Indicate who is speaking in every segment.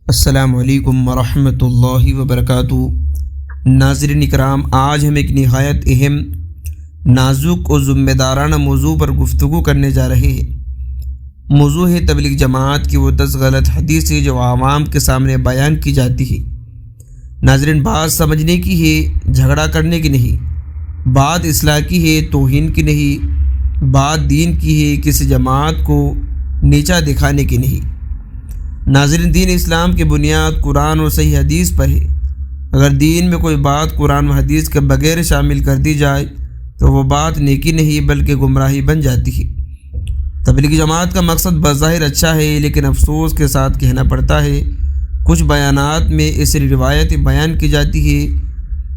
Speaker 1: السلام علیکم ورحمۃ اللہ وبرکاتہ۔ ناظرین اکرام، آج ہم ایک نہایت اہم، نازک اور ذمہ دارانہ موضوع پر گفتگو کرنے جا رہے ہیں۔ موضوع ہے تبلیغ جماعت کی وہ 10 غلط حدیثیں جو عوام کے سامنے بیان کی جاتی ہے۔ ناظرین، بات سمجھنے کی ہے، جھگڑا کرنے کی نہیں۔ بات اصلاح کی ہے، توہین کی نہیں۔ بات دین کی ہے، کسی جماعت کو نیچا دکھانے کی نہیں۔ ناظرین، دین اسلام کی بنیاد قرآن اور صحیح حدیث پر ہے۔ اگر دین میں کوئی بات قرآن و حدیث کے بغیر شامل کر دی جائے تو وہ بات نیکی نہیں بلکہ گمراہی بن جاتی ہے۔ تبلیغ جماعت کا مقصد بظاہر اچھا ہے، لیکن افسوس کے ساتھ کہنا پڑتا ہے کچھ بیانات میں ایسی روایتیں بیان کی جاتی ہے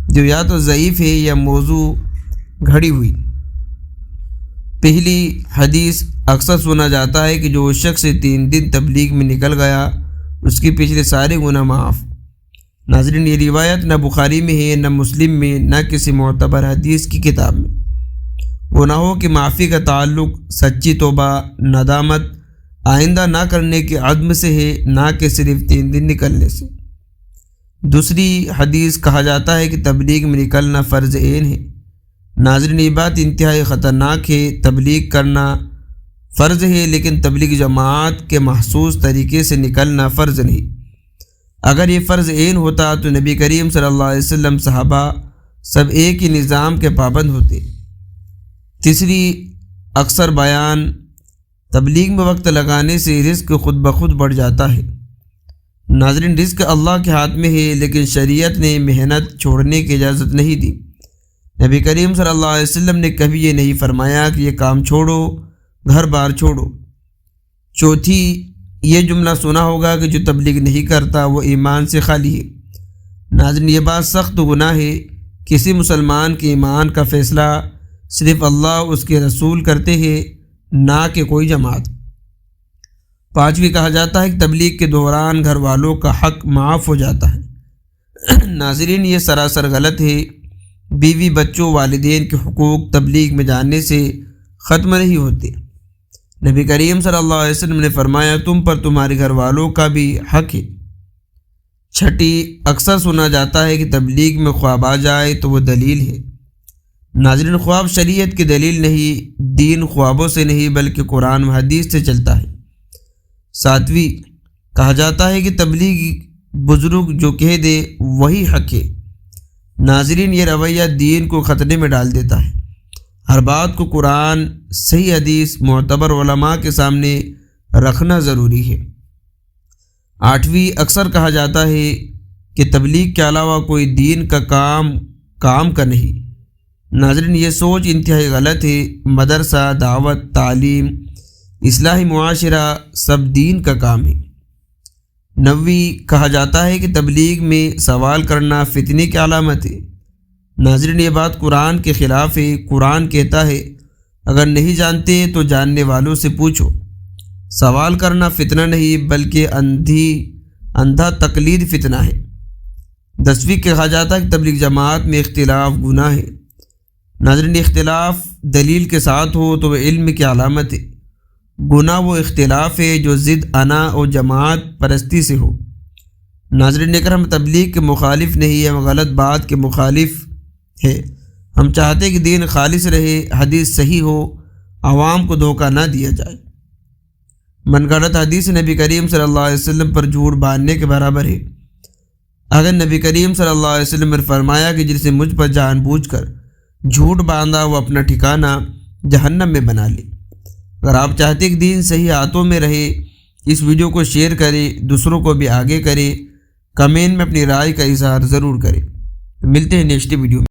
Speaker 1: جو یا تو ضعیف ہے یا موضوع گھڑی ہوئی۔ پہلی حدیث، اکثر سنا جاتا ہے کہ جو شخص 3 دن تبلیغ میں نکل گیا اس کی پچھلے سارے گناہ معاف۔ ناظرین، یہ روایت نہ بخاری میں ہے، نہ مسلم میں، نہ کسی معتبر حدیث کی کتاب میں۔ گناہوں کی معافی کا تعلق سچی توبہ، ندامت، آئندہ نہ کرنے کے عزم سے ہے، نہ کہ صرف 3 دن نکلنے سے۔ دوسری حدیث، کہا جاتا ہے کہ تبلیغ میں نکلنا فرض عین ہے۔ ناظرین، یہ بات انتہائی خطرناک ہے۔ تبلیغ کرنا فرض ہے، لیکن تبلیغ جماعت کے محسوس طریقے سے نکلنا فرض نہیں۔ اگر یہ فرض عین ہوتا تو نبی کریم صلی اللہ علیہ وسلم، صحابہ سب ایک ہی نظام کے پابند ہوتے۔ تیسری، اکثر بیان، تبلیغ میں وقت لگانے سے رزق خود بخود بڑھ جاتا ہے۔ ناظرین، رزق اللہ کے ہاتھ میں ہے، لیکن شریعت نے محنت چھوڑنے کی اجازت نہیں دی۔ نبی کریم صلی اللہ علیہ وسلم نے کبھی یہ نہیں فرمایا کہ یہ کام چھوڑو، گھر بار چھوڑو۔ چوتھی، یہ جملہ سنا ہوگا کہ جو تبلیغ نہیں کرتا وہ ایمان سے خالی ہے۔ ناظرین، یہ بات سخت گناہ ہے۔ کسی مسلمان کے ایمان کا فیصلہ صرف اللہ اس کے رسول کرتے ہیں، نہ کہ کوئی جماعت۔ پانچویں، کہا جاتا ہے کہ تبلیغ کے دوران گھر والوں کا حق معاف ہو جاتا ہے۔ ناظرین، یہ سراسر غلط ہے۔ بیوی، بچوں، والدین کے حقوق تبلیغ میں جانے سے ختم نہیں ہوتے۔ نبی کریم صلی اللہ علیہ وسلم نے فرمایا تم پر تمہارے گھر والوں کا بھی حق ہے۔ چھٹی، اکثر سنا جاتا ہے کہ تبلیغ میں خواب آ جائے تو وہ دلیل ہے۔ ناظرین، خواب شریعت کی دلیل نہیں، دین خوابوں سے نہیں بلکہ قرآن و حدیث سے چلتا ہے۔ ساتویں، کہا جاتا ہے کہ تبلیغ بزرگ جو کہہ دے وہی حق ہے۔ ناظرین، یہ رویہ دین کو خطرے میں ڈال دیتا ہے۔ ہر بات کو قرآن، صحیح حدیث، معتبر علماء کے سامنے رکھنا ضروری ہے۔ آٹھویں، اکثر کہا جاتا ہے کہ تبلیغ کے علاوہ کوئی دین کا کام کا نہیں۔ ناظرین، یہ سوچ انتہائی غلط ہے۔ مدرسہ، دعوت، تعلیم، اصلاح معاشرہ سب دین کا کام ہے۔ نویں، کہا جاتا ہے کہ تبلیغ میں سوال کرنا فتنے کی علامت ہے۔ ناظرین، یہ بات قرآن کے خلاف ہے۔ قرآن کہتا ہے اگر نہیں جانتے تو جاننے والوں سے پوچھو۔ سوال کرنا فتنہ نہیں بلکہ اندھا تقلید فتنہ ہے۔ 10ویں، کہا جاتا ہے کہ تبلیغ جماعت میں اختلاف گناہ ہے۔ ناظرین، اختلاف دلیل کے ساتھ ہو تو وہ علم کی علامت ہے۔ گناہ وہ اختلاف ہے جو ضد انا اور جماعت پرستی سے ہو۔ ناظرین، اگر ہم تبلیغ کے مخالف نہیں، ہم غلط بات کے مخالف ہے۔ ہم چاہتے کہ دین خالص رہے، حدیث صحیح ہو، عوام کو دھوکہ نہ دیا جائے۔ من گھڑت حدیث نبی کریم صلی اللہ علیہ وسلم پر جھوٹ باندھنے کے برابر ہے۔ اگر نبی کریم صلی اللہ علیہ وسلم نے فرمایا کہ جس نے مجھ پر جان بوجھ کر جھوٹ باندھا وہ اپنا ٹھکانہ جہنم میں بنا لے۔ اگر آپ چاہتے کہ دین صحیح ہاتھوں میں رہے، اس ویڈیو کو شیئر کریں، دوسروں کو بھی آگے کریں، کمنٹ میں اپنی رائے کا اظہار ضرور کریں۔ ملتے ہیں نیکسٹ ویڈیو میں۔